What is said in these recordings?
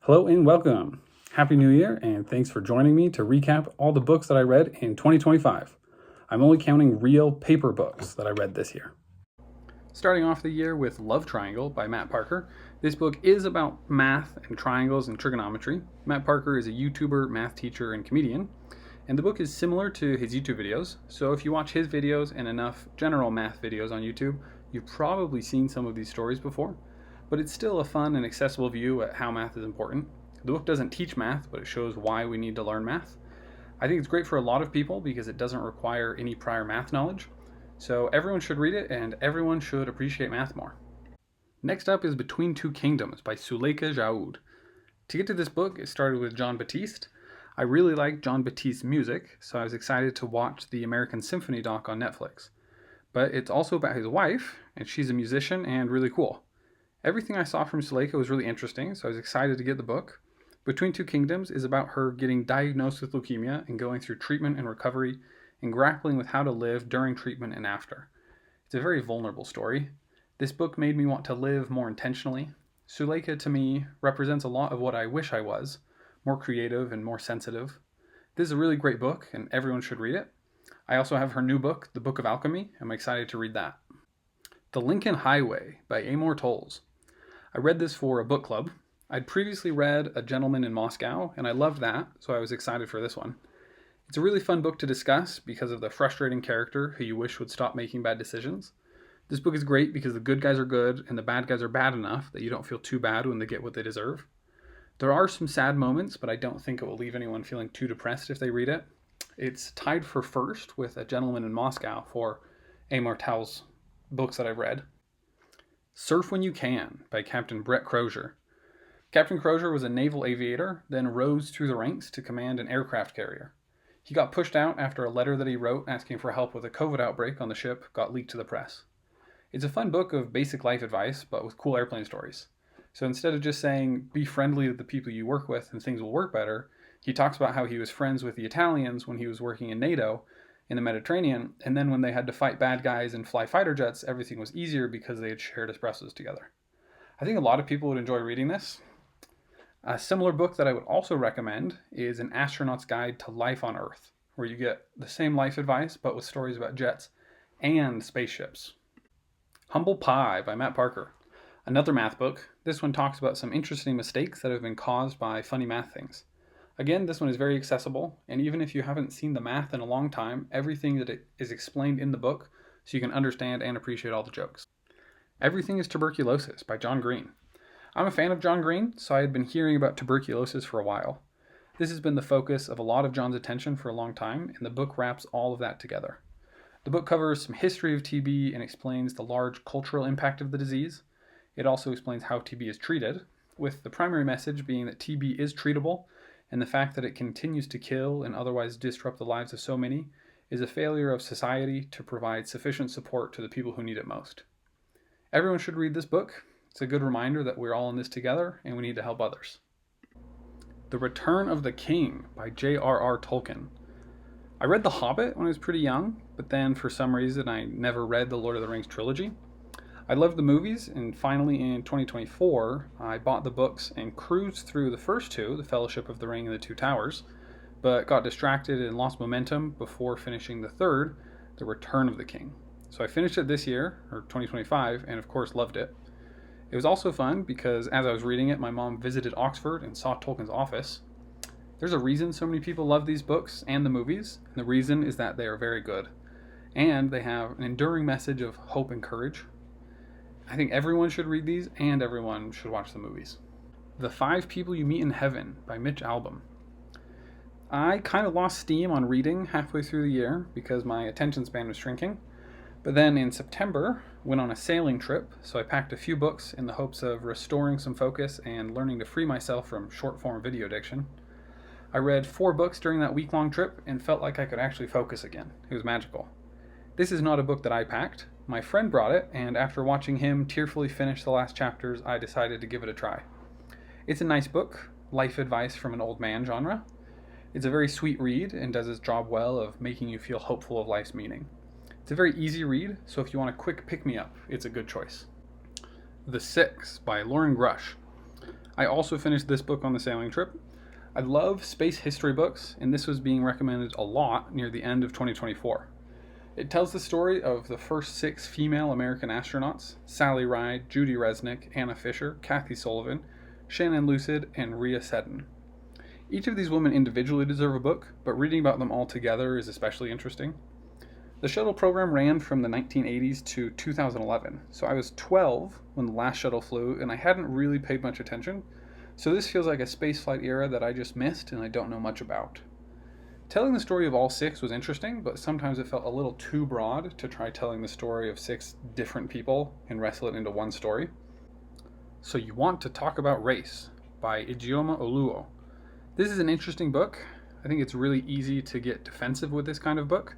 Hello and welcome. Happy New Year, and thanks for joining me to recap all the books that I read in 2025. I'm only counting real paper books that I read this year. Starting off the year with Love Triangle by Matt Parker. This book is about math and triangles and trigonometry. Matt Parker is a YouTuber, math teacher, and comedian, and the book is similar to his YouTube videos. So if you watch his videos and enough general math videos on YouTube, you've probably seen some of these stories before. But it's still a fun and accessible view at how math is important. The book doesn't teach math, but it shows why we need to learn math. I think it's great for a lot of people because it doesn't require any prior math knowledge. So everyone should read it, and everyone should appreciate math more. Next up is Between Two Kingdoms by Suleika Jaouad. To get to this book, it started with Jon Batiste. I really like Jon Batiste's music, so I was excited to watch the American Symphony doc on Netflix. But it's also about his wife, and she's a musician and really cool. Everything I saw from Suleika was really interesting, so I was excited to get the book. Between Two Kingdoms is about her getting diagnosed with leukemia and going through treatment and recovery and grappling with how to live during treatment and after. It's a very vulnerable story. This book made me want to live more intentionally. Suleika, to me, represents a lot of what I wish I was, more creative and more sensitive. This is a really great book, and everyone should read it. I also have her new book, The Book of Alchemy. I'm excited to read that. The Lincoln Highway by Amor, Towles. I read this for a book club. I'd previously read A Gentleman in Moscow, and I loved that, so I was excited for this one. It's a really fun book to discuss because of the frustrating character who you wish would stop making bad decisions. This book is great because the good guys are good and the bad guys are bad enough that you don't feel too bad when they get what they deserve. There are some sad moments, but I don't think it will leave anyone feeling too depressed if they read it. It's tied for first with A Gentleman in Moscow for Amor Towles' books that I've read. Surf When You Can by Captain Brett Crozier. Captain Crozier was a naval aviator, then rose through the ranks to command an aircraft carrier. He got pushed out after a letter that he wrote asking for help with a COVID outbreak on the ship got leaked to the press. It's a fun book of basic life advice, but with cool airplane stories. So instead of just saying, be friendly with the people you work with and things will work better, he talks about how he was friends with the Italians when he was working in NATO in the Mediterranean, and then when they had to fight bad guys and fly fighter jets, everything was easier because they had shared espressos together. I think a lot of people would enjoy reading this. A similar book that I would also recommend is An Astronaut's Guide to Life on Earth, where you get the same life advice, but with stories about jets and spaceships. Humble Pie by Matt Parker. Another math book. This one talks about some interesting mistakes that have been caused by funny math things. Again, this one is very accessible, and even if you haven't seen the math in a long time, everything that is explained in the book so you can understand and appreciate all the jokes. Everything is Tuberculosis by John Green. I'm a fan of John Green, so I had been hearing about tuberculosis for a while. This has been the focus of a lot of John's attention for a long time, and the book wraps all of that together. The book covers some history of TB and explains the large cultural impact of the disease. It also explains how TB is treated, with the primary message being that TB is treatable, and the fact that it continues to kill and otherwise disrupt the lives of so many is a failure of society to provide sufficient support to the people who need it most. Everyone should read this book. It's a good reminder that we're all in this together and we need to help others. The Return of the King by J.R.R. Tolkien. I read The Hobbit when I was pretty young, but then for some reason I never read the Lord of the Rings trilogy. I loved the movies, and finally in 2024, I bought the books and cruised through the first two, The Fellowship of the Ring and The Two Towers, but got distracted and lost momentum before finishing the third, The Return of the King. So I finished it this year, or 2025, and of course loved it. It was also fun because as I was reading it, my mom visited Oxford and saw Tolkien's office. There's a reason so many people love these books and the movies, and the reason is that they are very good. And they have an enduring message of hope and courage. I think everyone should read these, and everyone should watch the movies. The Five People You Meet in Heaven by Mitch Albom. I kind of lost steam on reading halfway through the year because my attention span was shrinking. But then in September, went on a sailing trip, so I packed a few books in the hopes of restoring some focus and learning to free myself from short-form video addiction. I read 4 books during that week-long trip and felt like I could actually focus again. It was magical. This is not a book that I packed. My friend brought it, and after watching him tearfully finish the last chapters, I decided to give it a try. It's a nice book, life advice from an old man genre. It's a very sweet read and does its job well of making you feel hopeful of life's meaning. It's a very easy read, so if you want a quick pick-me-up, it's a good choice. The Six by Loren Grush. I also finished this book on the sailing trip. I love space history books, and this was being recommended a lot near the end of 2024. It tells the story of the first 6 female American astronauts: Sally Ride, Judy Resnick, Anna Fisher, Kathy Sullivan, Shannon Lucid, and Rhea Seddon. Each of these women individually deserve a book, but reading about them all together is especially interesting. The shuttle program ran from the 1980s to 2011, so I was 12 when the last shuttle flew, and I hadn't really paid much attention, so this feels like a spaceflight era that I just missed and I don't know much about. Telling the story of all 6 was interesting, but sometimes it felt a little too broad to try telling the story of 6 different people and wrestle it into one story. So You Want to Talk About Race by Ijeoma Oluo. This is an interesting book. I think it's really easy to get defensive with this kind of book,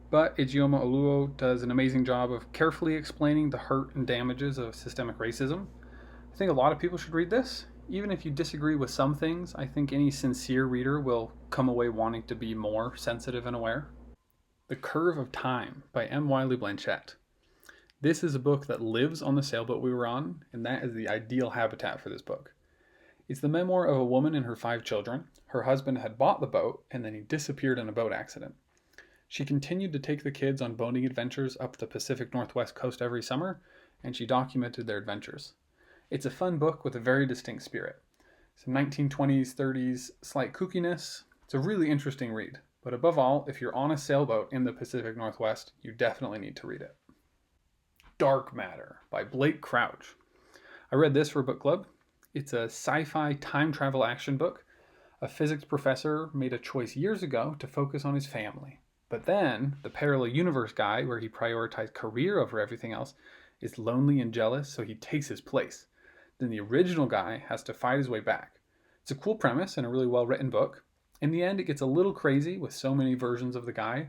but Ijeoma Oluo does an amazing job of carefully explaining the hurt and damages of systemic racism. I think a lot of people should read this. Even if you disagree with some things, I think any sincere reader will come away wanting to be more sensitive and aware. The Curve of Time by M. Wylie Blanchet. This is a book that lives on the sailboat we were on, and that is the ideal habitat for this book. It's the memoir of a woman and her 5 children. Her husband had bought the boat, and then he disappeared in a boat accident. She continued to take the kids on boating adventures up the Pacific Northwest coast every summer, and she documented their adventures. It's a fun book with a very distinct spirit. Some 1920s, 30s, slight kookiness. It's a really interesting read, but above all, if you're on a sailboat in the Pacific Northwest, you definitely need to read it. Dark Matter by Blake Crouch. I read this for book club. It's a sci-fi time travel action book. A physics professor made a choice years ago to focus on his family. But then, the parallel universe guy, where he prioritized career over everything else, is lonely and jealous, so he takes his place. Then the original guy has to fight his way back. It's a cool premise and a really well-written book. In the end, it gets a little crazy with so many versions of the guy,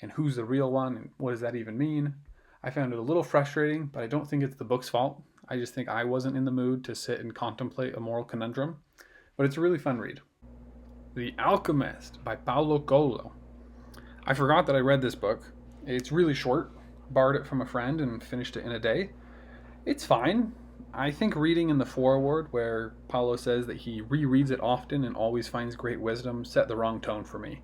and who's the real one, and what does that even mean? I found it a little frustrating, but I don't think it's the book's fault. I just think I wasn't in the mood to sit and contemplate a moral conundrum. But it's a really fun read. The Alchemist by Paulo Coelho. I forgot that I read this book. It's really short. Borrowed it from a friend and finished it in a day. It's fine. I think reading in the foreword, where Paulo says that he rereads it often and always finds great wisdom, set the wrong tone for me.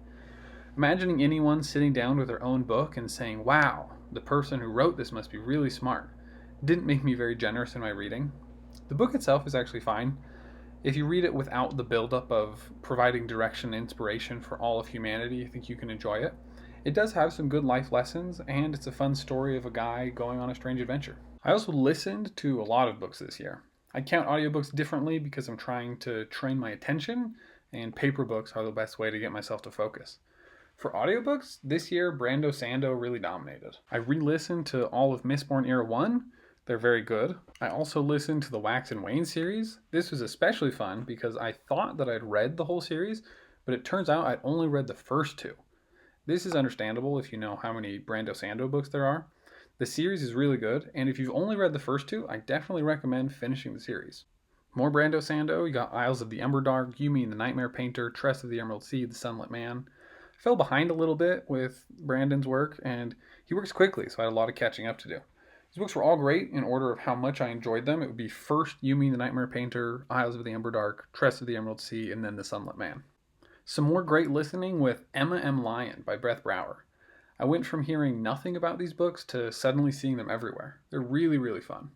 Imagining anyone sitting down with their own book and saying, "Wow, the person who wrote this must be really smart," didn't make me very generous in my reading. The book itself is actually fine. If you read it without the buildup of providing direction and inspiration for all of humanity, I think you can enjoy it. It does have some good life lessons, and it's a fun story of a guy going on a strange adventure. I also listened to a lot of books this year. I count audiobooks differently because I'm trying to train my attention, and paper books are the best way to get myself to focus. For audiobooks, this year Brando Sando really dominated. I re-listened to all of Mistborn Era 1. They're very good. I also listened to the Wax and Wayne series. This was especially fun because I thought that I'd read the whole series, but it turns out I'd only read the first 2. This is understandable if you know how many Brando Sando books there are. The series is really good, and if you've only read the first 2, I definitely recommend finishing the series. More Brando Sando, you got Isles of the Emberdark, Yumi and the Nightmare Painter, Tress of the Emerald Sea, The Sunlit Man. I fell behind a little bit with Brandon's work, and he works quickly, so I had a lot of catching up to do. These books were all great in order of how much I enjoyed them. It would be first Yumi and the Nightmare Painter, Isles of the Emberdark, Tress of the Emerald Sea, and then The Sunlit Man. Some more great listening with Emma M. Lyon by Brett Brower. I went from hearing nothing about these books to suddenly seeing them everywhere. They're really, really fun.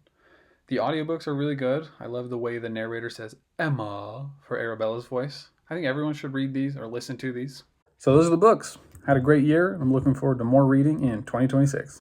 The audiobooks are really good. I love the way the narrator says Emma for Arabella's voice. I think everyone should read these or listen to these. So those are the books. Had a great year. I'm looking forward to more reading in 2026.